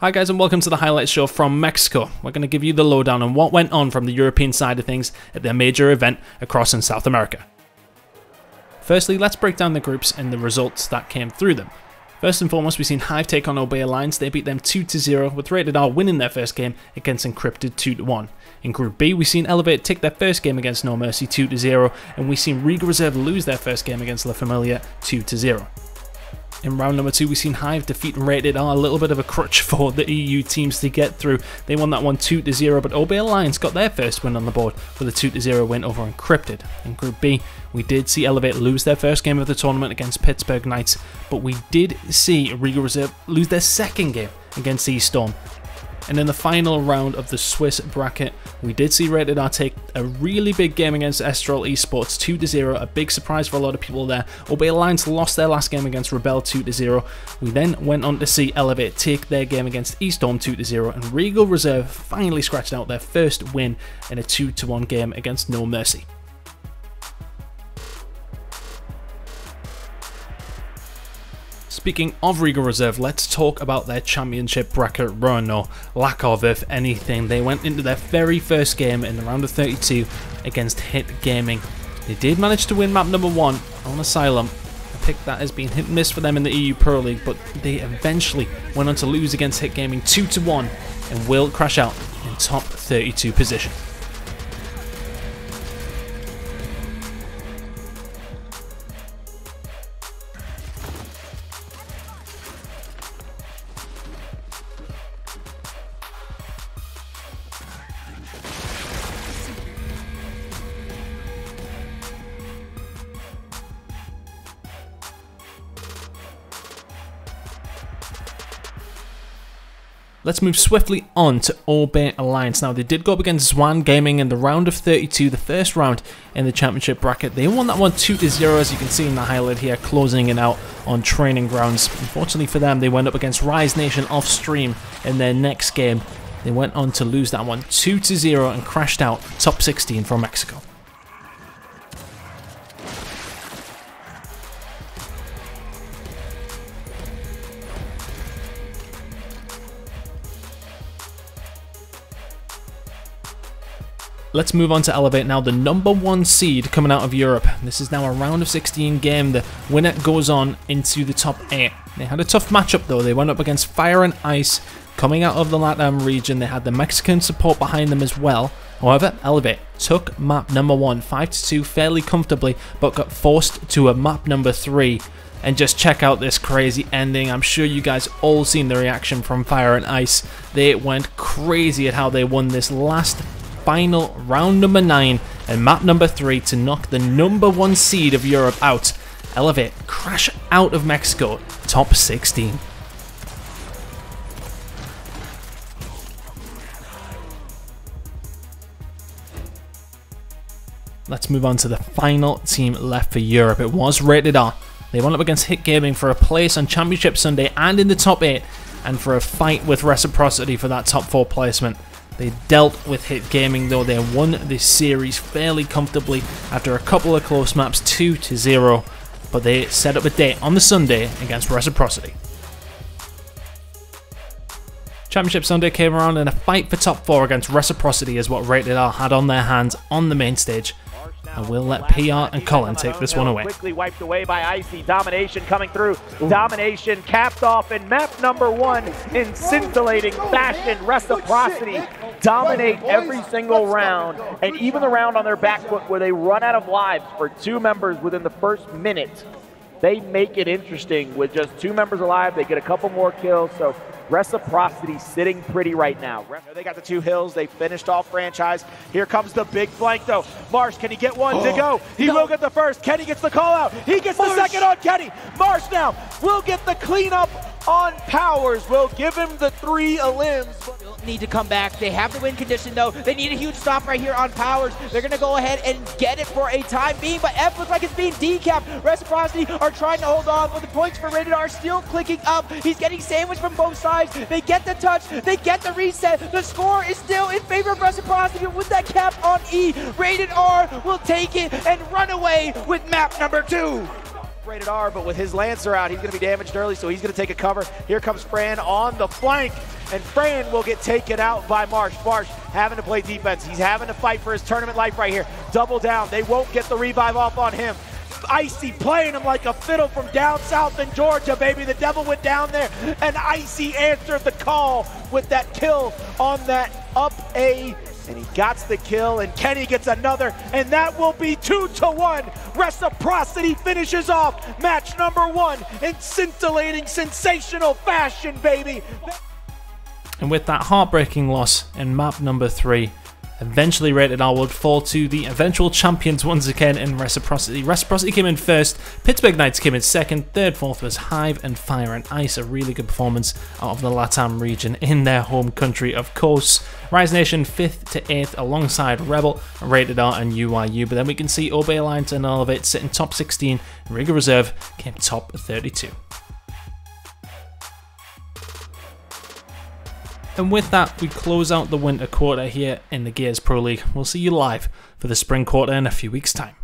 Hi guys, and welcome to the highlights show from Mexico. We're going to give you the lowdown on what went on from the European side of things at their major event across in South America. Firstly, let's break down the groups and the results that came through them. First and foremost, we've seen Hive take on Obey Alliance. They beat them 2-0, with Rated R winning their first game against Encrypted 2-1. In Group B, we've seen Elevate take their first game against No Mercy 2-0, and we've seen Riga Reserve lose their first game against La Familia 2-0. In round number 2, we've seen Hive defeat Rated R, a little bit of a crutch for the EU teams to get through. They won that one 2-0, but Obey Alliance got their first win on the board with a 2-0 win over Encrypted. In Group B, we did see Elevate lose their first game of the tournament against Pittsburgh Knights, but we did see Riga Reserve lose their second game against Esports. And in the final round of the Swiss bracket, we did see Rated R take a really big game against Esports 2-0, a big surprise for a lot of people there. Obey Alliance lost their last game against Rebel 2-0. We then went on to see Elevate take their game against Eaststorm 2-0, and Riga Reserve finally scratched out their first win in a 2-1 game against No Mercy. Speaking of Riga Reserve, let's talk about their championship bracket run, or lack of, if anything. They went into their very first game in the round of 32 against Hit Gaming. They did manage to win map number 1 on Asylum, a pick that has been hit and miss for them in the EU Pro League, but they eventually went on to lose against Hit Gaming 2-1 and will crash out in top 32 position. Let's move swiftly on to Obey Alliance. Now, they did go up against Zwan Gaming in the round of 32, the first round in the championship bracket. They won that one 2-0, as you can see in the highlight here, closing it out on training grounds. Unfortunately for them, they went up against Rise Nation off stream in their next game. They went on to lose that one 2-0 and crashed out top 16 from Mexico. Let's move on to Elevate now, the number 1 seed coming out of Europe. This is now a round of 16 game. The winner goes on into the top 8. They had a tough matchup though. They went up against Fire and Ice coming out of the LATAM region. They had the Mexican support behind them as well. However, Elevate took map number 1 5-2 fairly comfortably, but got forced to a map number 3. And just check out this crazy ending. I'm sure you guys all seen the reaction from Fire and Ice. They went crazy at how they won this last final round number 9 and map number 3 to knock the number 1 seed of Europe out. Elevate crash out of Mexico, top 16. Let's move on to the final team left for Europe. It was Rated R. They went up against Hit Gaming for a place on Championship Sunday and in the top 8, and for a fight with Reciprocity for that top 4 placement. They dealt with Hit Gaming though. They won this series fairly comfortably after a couple of close maps 2-0, but they set up a date on the Sunday against Reciprocity. Championship Sunday came around, and a fight for top 4 against Reciprocity is what Rated R had on their hands on the main stage. And we'll let PR and Colin take this one away. Quickly wiped away by Icy. Domination coming through. Domination capped off in map number 1 in scintillating fashion. Reciprocity dominate every single round, and even the round on their back foot where they run out of lives for 2 members within the first minute. They make it interesting with just 2 members alive. They get a couple more kills, so Reciprocity sitting pretty right now. They got the 2 hills. They finished off franchise. Here comes the big flank, though. Marsh, can he get one to go? He will get the first. Kenny gets the call out. He gets the second on Kenny. Marsh now will get the cleanup on Powers. Will give him the 3 limbs. Need to come back. They have the win condition though. They need a huge stop right here on Powers. They're going to go ahead and get it for a time being, but F looks like it's being decapped. Reciprocity are trying to hold on, but the points for Rated R still clicking up. He's getting sandwiched from both sides. They get the touch. They get the reset. The score is still in favor of Reciprocity with that cap on E. Rated R will take it and run away with map number 2. Rated R, but with his Lancer out, he's going to be damaged early, so he's going to take a cover. Here comes Fran on the flank, and Fran will get taken out by Marsh. Marsh having to play defense. He's having to fight for his tournament life right here. Double down. They won't get the revive off on him. Icy playing him like a fiddle from down south in Georgia, baby. The devil went down there, and Icy answered the call with that kill on that up A, and he got the kill, and Kenny gets another, and that will be 2-1. Reciprocity finishes off match number 1 in scintillating, sensational fashion, baby. And with that heartbreaking loss in map number 3, eventually Rated R would fall to the eventual champions once again in Reciprocity. Reciprocity came in first, Pittsburgh Knights came in second, third, fourth was Hive and Fire and Ice. A really good performance out of the LATAM region in their home country, of course. Rise Nation 5th to 8th alongside Rebel, Rated R and UIU, but then we can see Obey Alliance and Elevate sitting top 16, and Riga Reserve came top 32. And with that, we close out the winter quarter here in the Gears Pro League. We'll see you live for the spring quarter in a few weeks' time.